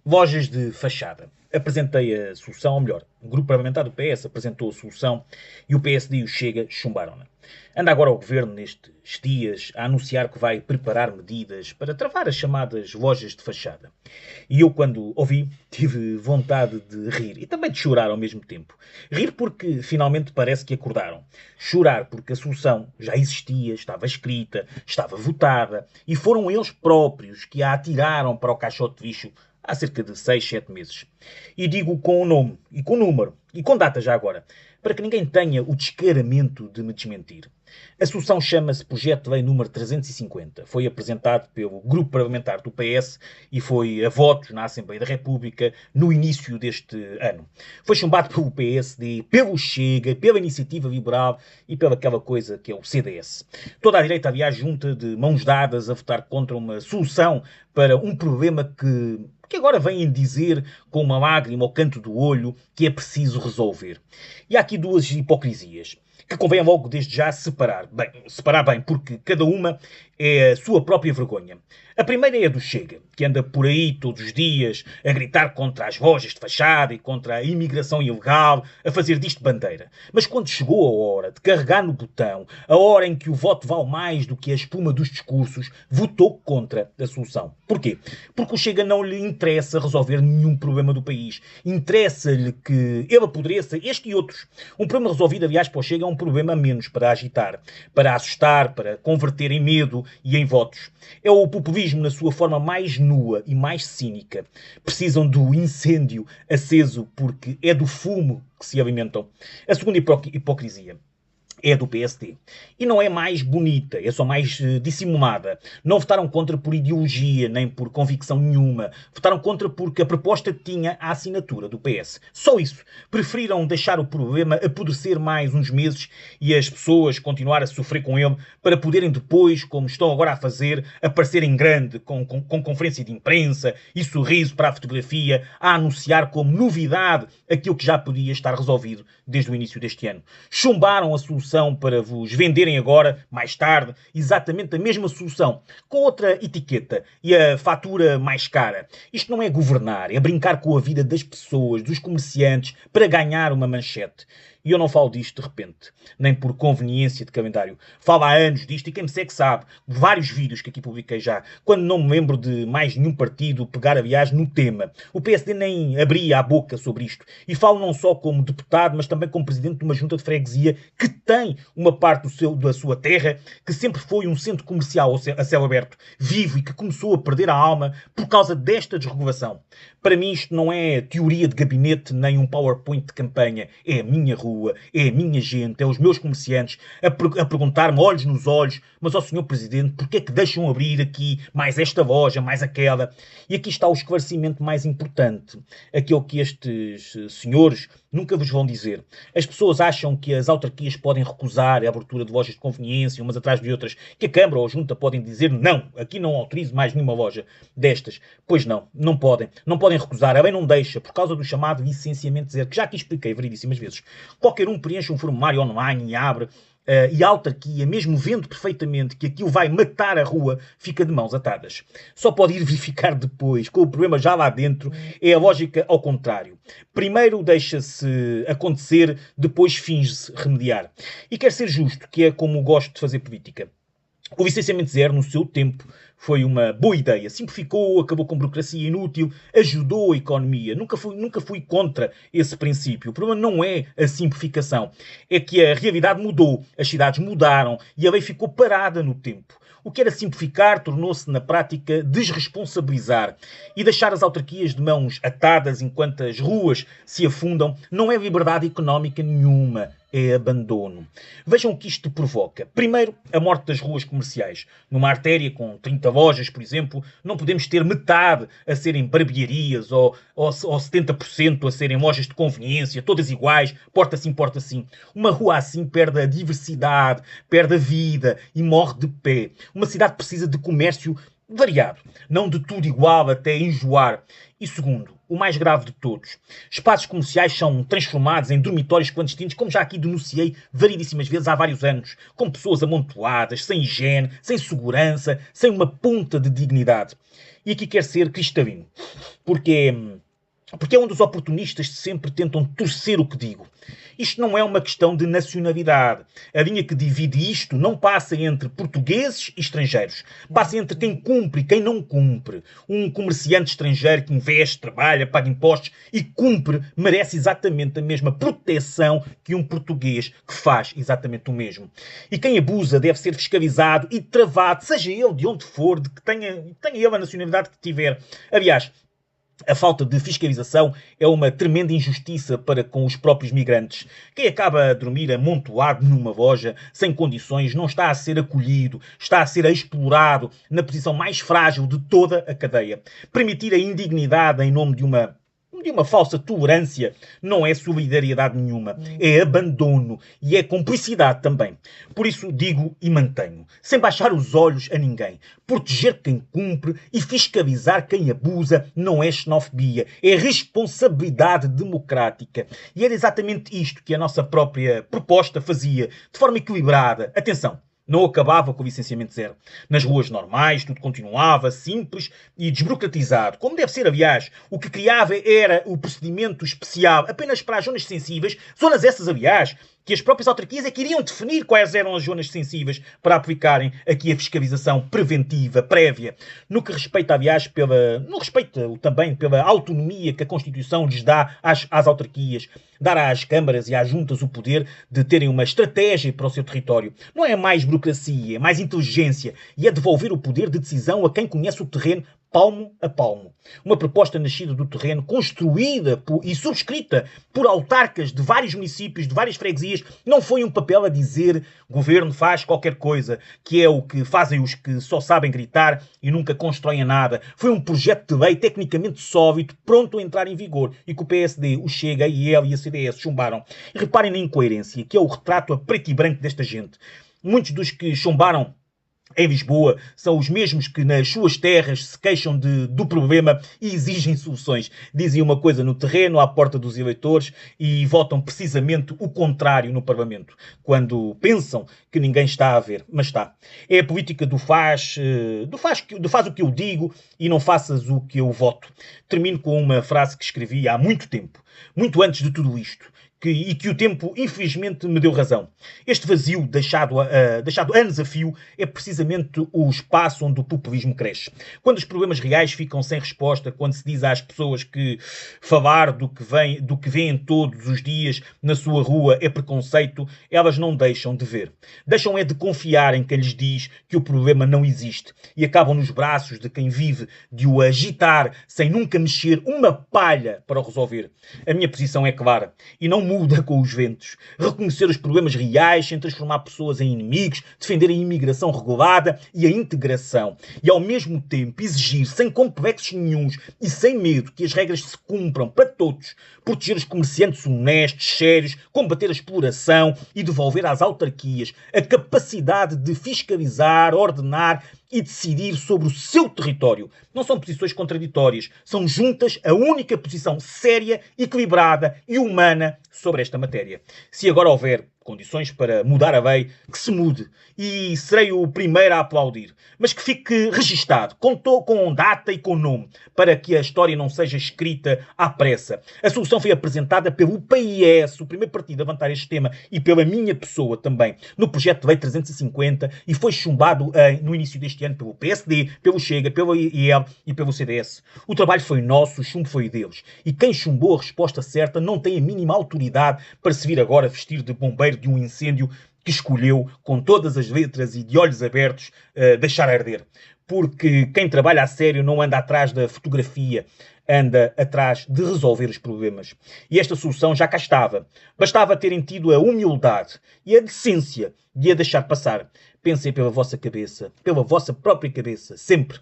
Lojas de fachada. Apresentei a solução, ou melhor, o grupo parlamentar do PS apresentou a solução e o PSD e o Chega chumbaram-na. Anda agora o governo, nestes dias, a anunciar que vai preparar medidas para travar as chamadas lojas de fachada. E eu, quando ouvi, tive vontade de rir e também de chorar ao mesmo tempo. Rir porque finalmente parece que acordaram. Chorar porque a solução já existia, estava escrita, estava votada e foram eles próprios que a atiraram para o caixote de lixo há cerca de 6, 7 meses. E digo com o nome, e com o número, e com data já agora, para que ninguém tenha o descaramento de me desmentir. A solução chama-se Projeto de Lei número 350. Foi apresentado pelo grupo parlamentar do PS e foi a votos na Assembleia da República no início deste ano. Foi chumbado pelo PSD, pelo Chega, pela Iniciativa Liberal e pela aquela coisa que é o CDS. Toda a direita, aliás, junta de mãos dadas a votar contra uma solução para um problema que agora vêm dizer com uma lágrima ao canto do olho que é preciso resolver. E há aqui duas hipocrisias que convém logo desde já separar. Bem, separar bem, porque cada uma é a sua própria vergonha. A primeira é a do Chega, que anda por aí todos os dias a gritar contra as lojas de fachada e contra a imigração ilegal, a fazer disto bandeira. Mas quando chegou a hora de carregar no botão, a hora em que o voto vale mais do que a espuma dos discursos, votou contra a solução. Porquê? Porque o Chega não lhe interessa resolver nenhum problema do país. Interessa-lhe que ele apodreça este e outros. Um problema resolvido, aliás, para o Chega é um problema menos para agitar, para assustar, para converter em medo e em votos. É o populismo na sua forma mais nua e mais cínica. Precisam do incêndio aceso porque é do fumo que se alimentam. A segunda hipocrisia é do PSD. E não é mais bonita, é só mais dissimulada. Não votaram contra por ideologia, nem por convicção nenhuma. Votaram contra porque a proposta tinha a assinatura do PS. Só isso. Preferiram deixar o problema apodrecer mais uns meses e as pessoas continuar a sofrer com ele para poderem depois, como estão agora a fazer, aparecer em grande, com conferência de imprensa e sorriso para a fotografia, a anunciar como novidade aquilo que já podia estar resolvido desde o início deste ano. Chumbaram a solução para vos venderem agora, mais tarde, exatamente a mesma solução, com outra etiqueta e a fatura mais cara. Isto não é governar, é brincar com a vida das pessoas, dos comerciantes, para ganhar uma manchete. E eu não falo disto de repente, nem por conveniência de calendário. Falo há anos disto e quem me segue sabe, vários vídeos que aqui publiquei já, quando não me lembro de mais nenhum partido pegar, aliás, no tema. O PSD nem abria a boca sobre isto. E falo não só como deputado, mas também como presidente de uma junta de freguesia que tem uma parte da sua terra que sempre foi um centro comercial a céu aberto, vivo e que começou a perder a alma por causa desta desregulação. Para mim isto não é teoria de gabinete nem um PowerPoint de campanha. É a minha rua, é a minha gente, é os meus comerciantes a perguntar-me olhos nos olhos: mas, ó Senhor Presidente, porquê é que deixam abrir aqui mais esta loja, mais aquela? E aqui está o esclarecimento mais importante, aquele que estes senhores nunca vos vão dizer. As pessoas acham que as autarquias podem recusar a abertura de lojas de conveniência, umas atrás de outras, que a Câmara ou a Junta podem dizer não, aqui não autorizo mais nenhuma loja destas. Pois não, não podem. Não podem recusar. A lei não deixa, por causa do chamado licenciamento zero, que já aqui expliquei variedíssimas vezes. Qualquer um preenche um formulário online e abre, e a autarquia, mesmo vendo perfeitamente que aquilo vai matar a rua, fica de mãos atadas. Só pode ir verificar depois, com o problema já lá dentro. É a lógica ao contrário. Primeiro deixa-se acontecer, depois finge-se remediar. E quer ser justo, que é como gosto de fazer política. O licenciamento zero, no seu tempo, foi uma boa ideia. Simplificou, acabou com burocracia inútil, ajudou a economia. Nunca fui contra esse princípio. O problema não é a simplificação. É que a realidade mudou, as cidades mudaram e a lei ficou parada no tempo. O que era simplificar tornou-se, na prática, desresponsabilizar. E deixar as autarquias de mãos atadas enquanto as ruas se afundam não é liberdade económica nenhuma. É abandono. Vejam o que isto provoca. Primeiro, a morte das ruas comerciais. Numa artéria com 30 lojas, por exemplo, não podemos ter metade a serem barbearias ou 70% a serem lojas de conveniência, todas iguais, porta sim, porta sim. Uma rua assim perde a diversidade, perde a vida e morre de pé. Uma cidade precisa de comércio variado, não de tudo igual até enjoar. E segundo, o mais grave de todos, espaços comerciais são transformados em dormitórios clandestinos, como já aqui denunciei variedíssimas vezes há vários anos, com pessoas amontoadas, sem higiene, sem segurança, sem uma ponta de dignidade. E aqui quer ser cristalino, porque é onde os oportunistas sempre tentam torcer o que digo. Isto não é uma questão de nacionalidade. A linha que divide isto não passa entre portugueses e estrangeiros. Passa entre quem cumpre e quem não cumpre. Um comerciante estrangeiro que investe, trabalha, paga impostos e cumpre merece exatamente a mesma proteção que um português que faz exatamente o mesmo. E quem abusa deve ser fiscalizado e travado, seja ele de onde for, de que tenha ele a nacionalidade que tiver. Aliás, a falta de fiscalização é uma tremenda injustiça para com os próprios migrantes. Quem acaba a dormir amontoado numa loja, sem condições, não está a ser acolhido, está a ser explorado na posição mais frágil de toda a cadeia. Permitir a indignidade em nome de uma falsa tolerância não é solidariedade nenhuma, é abandono e é cumplicidade também. Por isso digo e mantenho, sem baixar os olhos a ninguém, proteger quem cumpre e fiscalizar quem abusa não é xenofobia, é responsabilidade democrática. E era exatamente isto que a nossa própria proposta fazia, de forma equilibrada. Atenção! Não acabava com o licenciamento zero. Nas ruas normais, tudo continuava simples e desburocratizado. Como deve ser, aliás. O que criava era o procedimento especial apenas para as zonas sensíveis. Zonas essas, aliás, que as próprias autarquias é que iriam definir quais eram as zonas sensíveis para aplicarem aqui a fiscalização preventiva, prévia. No que respeita, aliás, também pela autonomia que a Constituição lhes dá às autarquias. Dar às câmaras e às juntas o poder de terem uma estratégia para o seu território. Não é mais burocracia, é mais inteligência e é devolver o poder de decisão a quem conhece o terreno palmo a palmo. Uma proposta nascida do terreno, construída e subscrita por autarcas de vários municípios, de várias freguesias. Não foi um papel a dizer governo faz qualquer coisa, que é o que fazem os que só sabem gritar e nunca constroem nada. Foi um projeto de lei tecnicamente sólido, pronto a entrar em vigor e que o PSD, o Chega, e ele e a CDS chumbaram. E reparem na incoerência, que é o retrato a preto e branco desta gente. Muitos dos que chumbaram em Lisboa são os mesmos que nas suas terras se queixam do problema e exigem soluções. Dizem uma coisa no terreno, à porta dos eleitores, e votam precisamente o contrário no Parlamento, quando pensam que ninguém está a ver. Mas está. É a política do faz o que eu digo e não faças o que eu voto. Termino com uma frase que escrevi há muito tempo, muito antes de tudo isto. E que o tempo, infelizmente, me deu razão. Este vazio deixado anos a fio é precisamente o espaço onde o populismo cresce. Quando os problemas reais ficam sem resposta, quando se diz às pessoas que falar do que vêem todos os dias na sua rua é preconceito, elas não deixam de ver. Deixam é de confiar em quem lhes diz que o problema não existe e acabam nos braços de quem vive de o agitar sem nunca mexer uma palha para o resolver. A minha posição é clara e não muda com os ventos. Reconhecer os problemas reais sem transformar pessoas em inimigos, defender a imigração regulada e a integração. E ao mesmo tempo exigir, sem complexos nenhuns e sem medo, que as regras se cumpram para todos. Proteger os comerciantes honestos, sérios, combater a exploração e devolver às autarquias a capacidade de fiscalizar, ordenar e decidir sobre o seu território. Não são posições contraditórias, são juntas a única posição séria, equilibrada e humana sobre esta matéria. Se agora houver condições para mudar a lei, que se mude. E serei o primeiro a aplaudir. Mas que fique registado, com data e com nome, para que a história não seja escrita à pressa. A solução foi apresentada pelo PIS, o primeiro partido a levantar este tema, e pela minha pessoa também, no projeto de lei 350, e foi chumbado no início deste ano pelo PSD, pelo Chega, pelo IEL e pelo CDS. O trabalho foi nosso, o chumbo foi deles. E quem chumbou a resposta certa não tem a mínima autoridade para se vir agora vestir de bombeiro de um incêndio que escolheu, com todas as letras e de olhos abertos, deixar arder. Porque quem trabalha a sério não anda atrás da fotografia, anda atrás de resolver os problemas. E esta solução já cá estava. Bastava terem tido a humildade e a decência de a deixar passar. Pensem pela vossa cabeça, pela vossa própria cabeça, sempre.